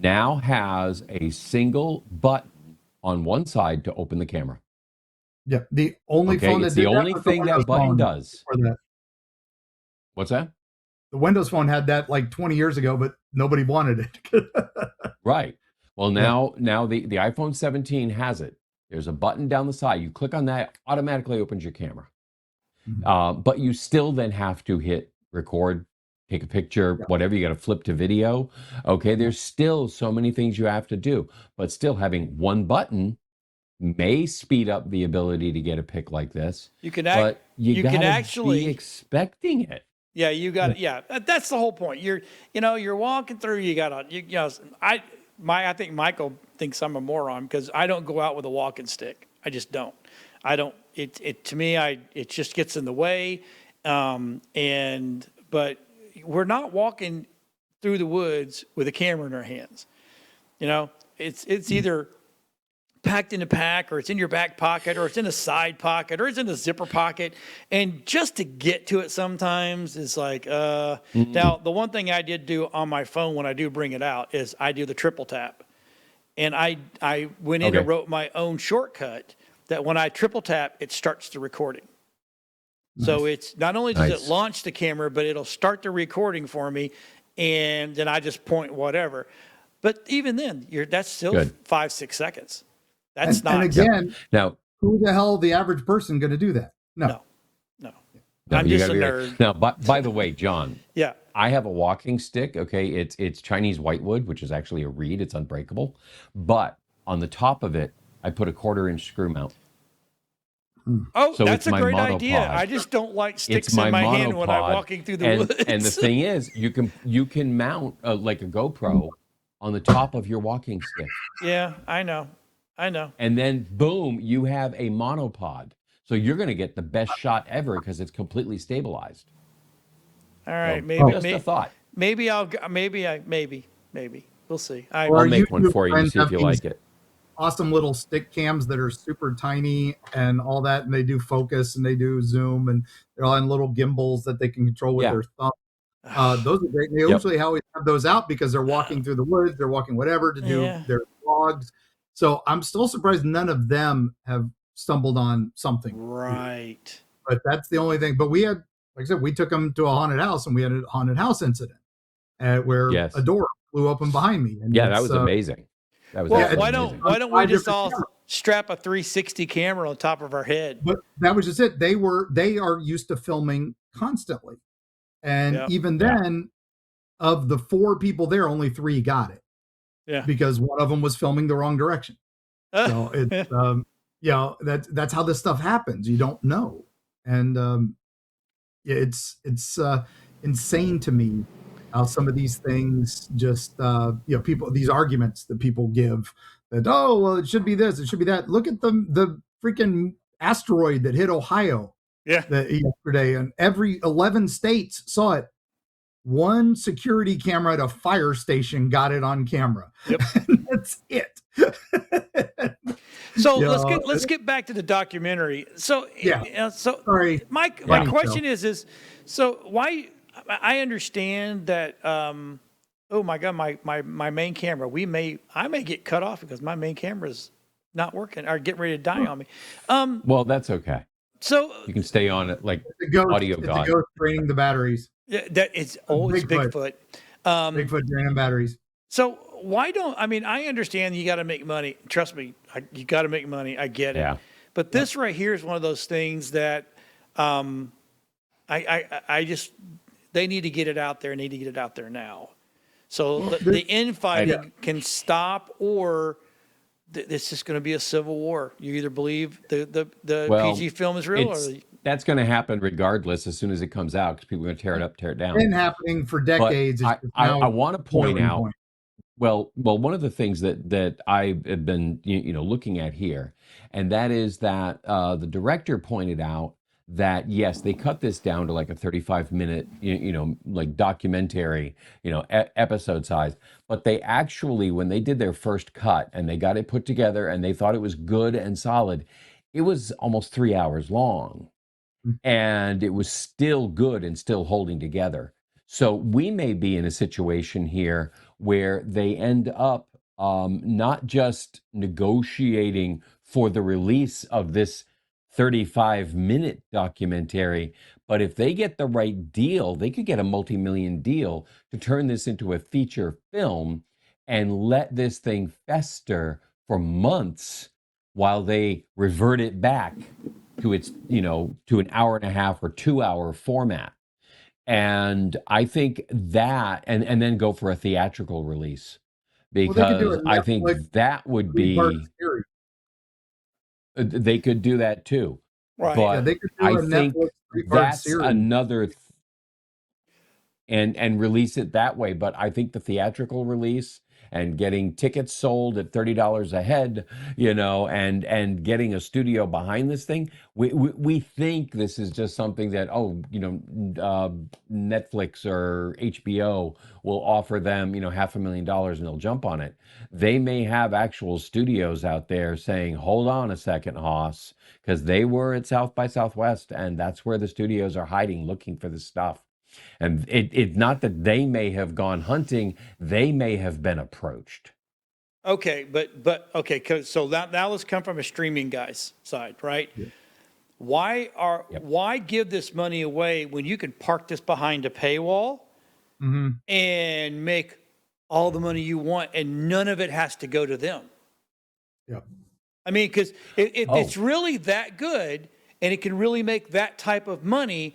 now has a single button on one side to open the camera. Yeah, the only phone it's that the did only was the thing that Windows button phone does. before that. What's that? The Windows Phone had that like 20 years ago, but nobody wanted it. Right. Well, now the iPhone 17 has it. There's a button down the side. You click on that, automatically opens your camera. But you still then have to hit record, take a picture, whatever. You got to flip to video. Okay, there's still so many things you have to do, but still having one button may speed up the ability to get a pic like this. You can but you can gotta actually be expecting it. Yeah, you got it. Yeah, that's the whole point. You're walking through. I think Michael thinks I'm a moron because I don't go out with a walking stick. I just don't. I don't. It to me, it just gets in the way. But we're not walking through the woods with a camera in our hands. It's either packed in a pack, or it's in your back pocket, or it's in a side pocket, or it's in a zipper pocket. And just to get to it sometimes is like, Now, the one thing I did do on my phone when I do bring it out is I do the triple tap. And I went in and wrote my own shortcut that when I triple tap, it starts the recording. Nice. So it's not only does it launch the camera, but it'll start the recording for me. And then I just point whatever. But even then, that's still 5-6 seconds. That's not. And again, now, who the hell the average person going to do that? No. I'm just a nerd. Now, by the way, John. Yeah. I have a walking stick. Okay, it's Chinese whitewood, which is actually a reed. It's unbreakable. But on the top of it, I put a 1/4-inch screw mount. Oh, so that's a great monopod. idea. I just don't like sticks in my hand when I'm walking through the woods. And the thing is, you can mount like a GoPro on the top of your walking stick. Yeah, I know. And then, boom, you have a monopod. So you're going to get the best shot ever because it's completely stabilized. All right, so, maybe just a thought. Maybe we'll see. I'll make one for you to see if you like it. Awesome little stick cams that are super tiny and all that, and they do focus and they do zoom, and they're all in little gimbals that they can control with their thumb. Those are great. They usually always have those out because they're walking through the woods, they're walking whatever to do their vlogs. So I'm still surprised none of them have stumbled on something. Right. But that's the only thing. But we had, like I said, we took them to a haunted house, and we had a haunted house incident where a door flew open behind me. And that was amazing. That was why don't we just all strap a 360 camera on top of our head? But that was just it. They are used to filming constantly. And even then, of the 4 people there, only 3 got it. Yeah. Because one of them was filming the wrong direction. So it's that's how this stuff happens. You don't know. And it's insane to me how some of these things just people, these arguments that people give that, oh well, it should be this, it should be that. Look at the freaking asteroid that hit Ohio yesterday, and every 11 states saw it. One security camera at a fire station got it on camera. Yep. That's it. So let's get back to the documentary. So sorry. My question is so why? I understand that. Oh my God, my main camera. I may get cut off because my main camera's not working or getting ready to die on me. Well, that's okay. So you can stay on it like audio god. God. It's a ghost draining the batteries. Yeah, it's always Bigfoot. Bigfoot draining batteries. So why don't I understand you got to make money. Trust me, you got to make money. I get it. But this right here is one of those things that I just they need to get it out there. Need to get it out there now. So the infighting can stop, or it's just going to be a civil war. You either believe the PG film is real, or that's going to happen regardless as soon as it comes out, because people are going to tear it up, tear it down. It's been happening for decades. I want to point out. Well, one of the things that I have been looking at here, and that is that the director pointed out that yes, they cut this down to like a 35-minute like documentary episode size, but they actually, when they did their first cut and they got it put together and they thought it was good and solid, it was almost 3 hours long. And it was still good and still holding together. So we may be in a situation here where they end up not just negotiating for the release of this 35-minute documentary. But if they get the right deal, they could get a multi-million deal to turn this into a feature film and let this thing fester for months while they revert it back to its, to an hour and a half or 2-hour format. And I think that, and then go for a theatrical release, Well, they could do because a I think Netflix that would three-part be, series. they could do that too. Right. Yeah, But they could do I a think Netflix three-part that's series. another, and release it that way. But I think the theatrical release and getting tickets sold at $30 a head, and getting a studio behind this thing, we think this is just something that, Netflix or HBO will offer them, $500,000 and they'll jump on it. They may have actual studios out there saying, hold on a second, Hoss, because they were at South by Southwest, and that's where the studios are hiding, looking for this stuff. And it's not that they may have gone hunting, they may have been approached. Okay, but okay, so now let's come from a streaming guy's side, right? Yeah. Why give this money away when you can park this behind a paywall Mm-hmm. and make all the money you want and none of it has to go to them? Yeah. I mean, because if it's really that good and it can really make that type of money,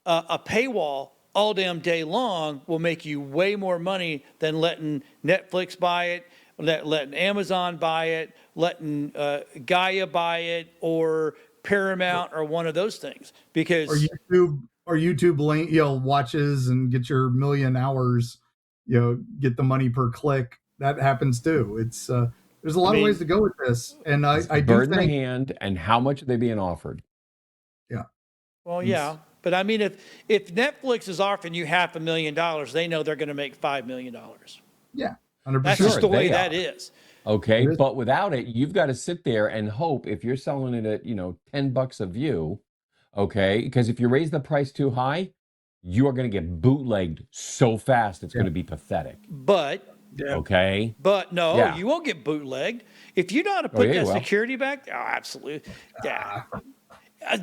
a paywall all damn day long will make you way more money than letting Netflix buy it, letting Amazon buy it, letting Gaia buy it, or Paramount, or one of those things. Because or YouTube link, watches and get your million hours, get the money per click. That happens too. It's there's a lot of ways to go with this, and I do bird in the think, hand, and how much are they being offered? yeah. well, yeah, but I mean, if Netflix is offering you $500,000, they know they're going to make $5 million. Yeah, 100%. That's just the way they that are. is. Okay, It is. but without it, you've got to sit there and hope, if you're selling it at, $10 a view, okay, because if you raise the price too high, you are going to get bootlegged so fast it's going to be pathetic. But Okay. But no, Yeah. you won't get bootlegged. If you know how to put yeah, that you will. security back, oh, absolutely. Yeah.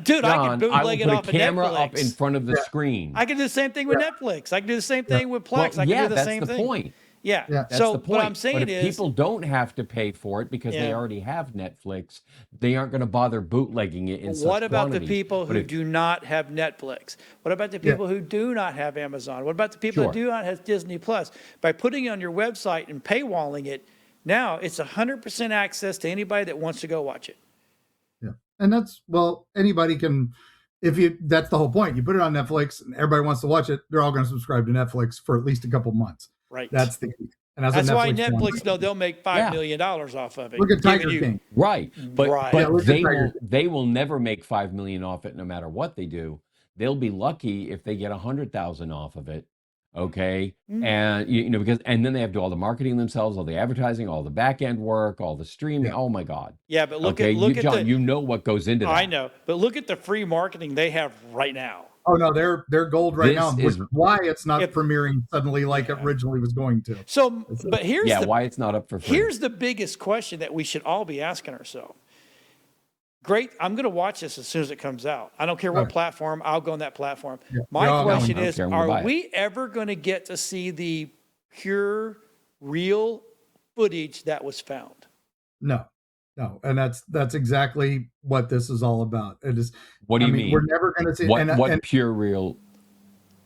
Dude, John, I can bootleg will it put off a of camera Netflix. up in front of the screen. I can do the same thing with Netflix. I can do the same thing with Plex. Well, I can do the that's same the thing. point. Yeah. Yeah. That's So the point. what I'm saying but if is, people don't have to pay for it because they Yeah. already have Netflix, they aren't going to bother bootlegging it in such what about the quantities. people But who if- do not have Netflix? What about the people who do not have Amazon? What about the people Sure. who do not have Disney Plus? By putting it on your website and paywalling it, now it's 100% access to anybody that wants to go watch it. Yeah. And anybody can, that's the whole point. You put it on Netflix and everybody wants to watch it. They're all going to subscribe to Netflix for at least a couple months. Right. That's the key. And That's why does. Netflix, they'll make $5 million off of it. Look at Tiger giving you- King. Right. But, Right. but Yeah, look at they Tiger will never make 5 million off it no matter what they do. They'll be lucky if they get 100,000 off of it. Okay. And because then they have to do all the marketing themselves, all the advertising, all the back end work, all the streaming. Yeah. Oh my God. Yeah, but look Okay, at John, the. you know what goes into that. I know, but look at the free marketing they have right now. Oh no, they're gold right This now, which is- is why it's not If- premiering suddenly like it originally was going to. So, but here's why it's not up for free. here's the biggest question that we should all be asking ourselves. Great, I'm going to watch this as soon as it comes out. I don't care what Okay. platform, I'll go on that platform. Yeah. My Yeah, question I don't is, care, I'm gonna buy are it. we ever going to get to see the pure, real footage that was found? No, and that's exactly what this is all about. It is. What do you I mean? mean? We're never going to see What and pure real?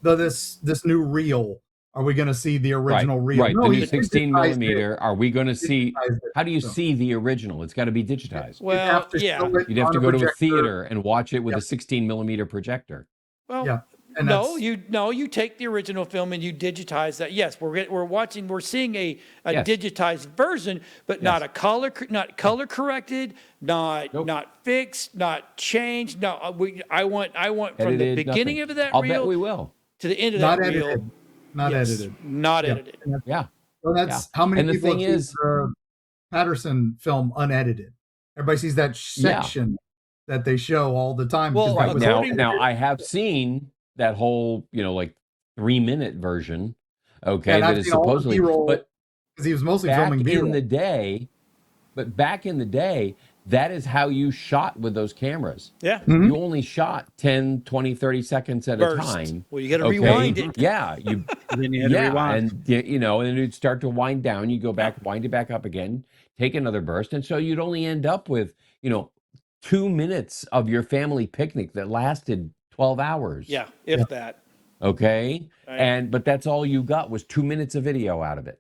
this new reel. Are we going to see the original reel? Right. No, The new he 16 digitized millimeter. Are we going to see? Digitized it, How do you so. see the original? It's got to be digitized. Well, have to yeah. show it You'd have on to go to a projector. theater and watch it with Yeah. a 16 millimeter projector. Well, Yeah, and no, that's- you take the original film and you digitize that. Yes, we're seeing a Yes. digitized version, but not not color corrected, Nope. not fixed, not changed. No, I want from Edited, the beginning nothing. of that I'll bet reel we will. to the end of not that edited. reel. Not Yes, edited. not Yeah. edited. Yeah. Well, that's how many And the people thing have seen is- the Patterson film unedited. Everybody sees that section that they show all the time. Well, because that Right. was Now, according- now I have seen that whole, like 3-minute version. Okay. And That I've is seen all the supposedly, B-roll but because he was mostly back filming in B-roll. the day, that is how you shot with those cameras. Yeah. Mm-hmm. You only shot 10, 20, 30 seconds at Burst. a time. Well, you got to rewind it. Yeah. You, Then you had to rewind. and you know, and then you'd start to wind down. You go back, wind it back up again, take another burst. And so you'd only end up with, 2 minutes of your family picnic that lasted 12 hours. Yeah, if that. Okay. Right. But that's all you got was 2 minutes of video out of it.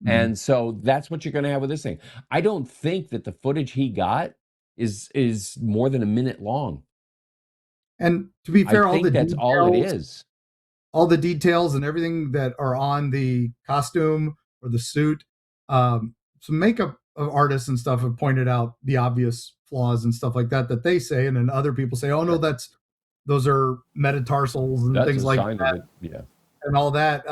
Mm-hmm. And so that's what you're going to have with this thing. I don't think that the footage he got is more than a minute long. And to be fair, I think that's all it is. All the details and everything that are on the costume or the suit. Some makeup artists and stuff have pointed out the obvious flaws and stuff like that they say, and then other people say, "Oh no, those are metatarsals and That's things a like sign that, of it. Yeah. and all that."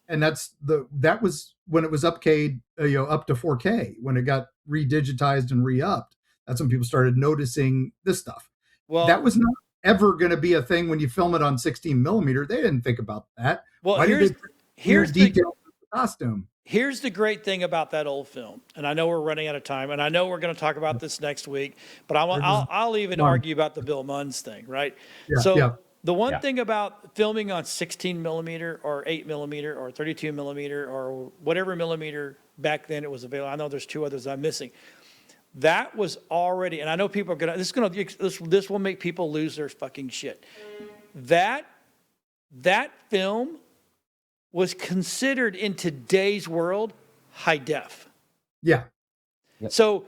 And that was when it was upcade, up to 4K. When it got redigitized and re-upped, that's when people started noticing this stuff. Well, that was not ever going to be a thing when you film it on 16 millimeter. They didn't think about that. Well, Why did they here's details of the costume? Here's the great thing about that old film, and I know we're running out of time, and I know we're going to talk about this next week, but I'll even argue about the Bill Munns thing, right? The one thing about filming on 16 millimeter or 8 millimeter or 32 millimeter or whatever millimeter back then it was available, I know there's two others I'm missing. That was already, and I know people are this will make people lose their fucking shit. That film was considered in today's world high def. Yeah. Yep. So,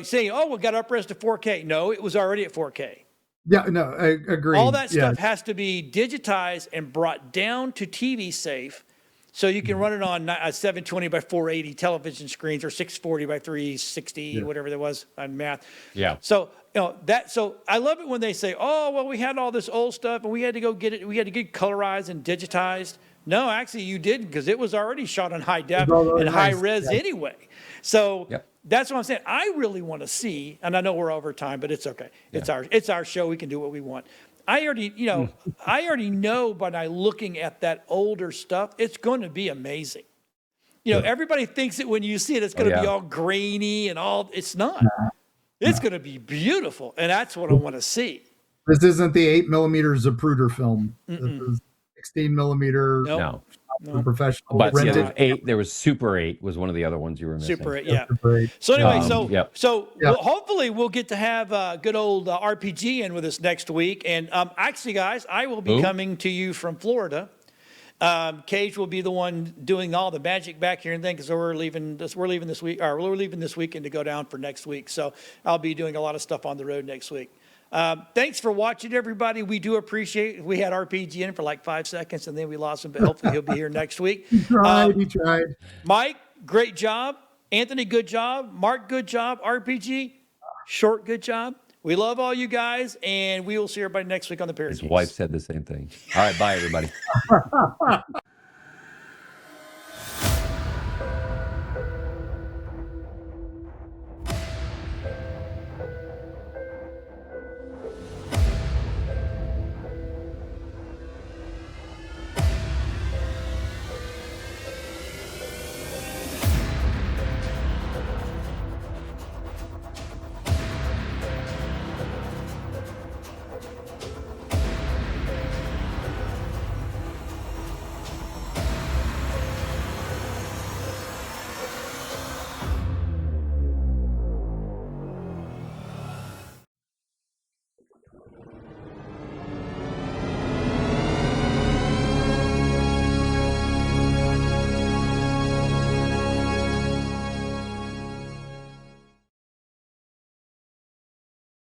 saying, oh, we got up-res to 4K. No, it was already at 4K. Yeah, no, I agree. All that stuff has to be digitized and brought down to TV safe so you can run it on a 720 by 480 television screens or 640 by 360, whatever there was on math. Yeah. So, so I love it when they say, oh, well, we had all this old stuff and we had to go get it. We had to get colorized and digitized. No, actually you didn't, because it was already shot on high def and high res anyway. So that's what I'm saying. I really want to see, and I know we're over time, but it's okay. Yeah. It's our show. We can do what we want. I already know by looking at that older stuff, it's going to be amazing. Everybody thinks that when you see it, it's going to be all grainy and all. It's not. It's going to be beautiful, and that's what I want to see. This isn't the 8 millimeter Zapruder film. This is 16 millimeter. No. Professional. But there's 8. There was Super 8 was one of the other ones you were missing. Super 8, yeah. Super 8. So anyway, hopefully we'll get to have good old RPG in with us next week. And actually, guys, I will be coming to you from Florida. Cage will be the one doing all the magic back here and then, because we're leaving this weekend to go down for next week. So I'll be doing a lot of stuff on the road next week. Thanks for watching, everybody. We do appreciate it. We had RPG in for like 5 seconds and then we lost him, but hopefully he'll be here next week. He tried. Mike, great job. Anthony, good job. Mark, good job. RPG, short, good job. We love all you guys, and we will see everybody next week on the ParaGeeks. His wife said the same thing. All right, bye, everybody.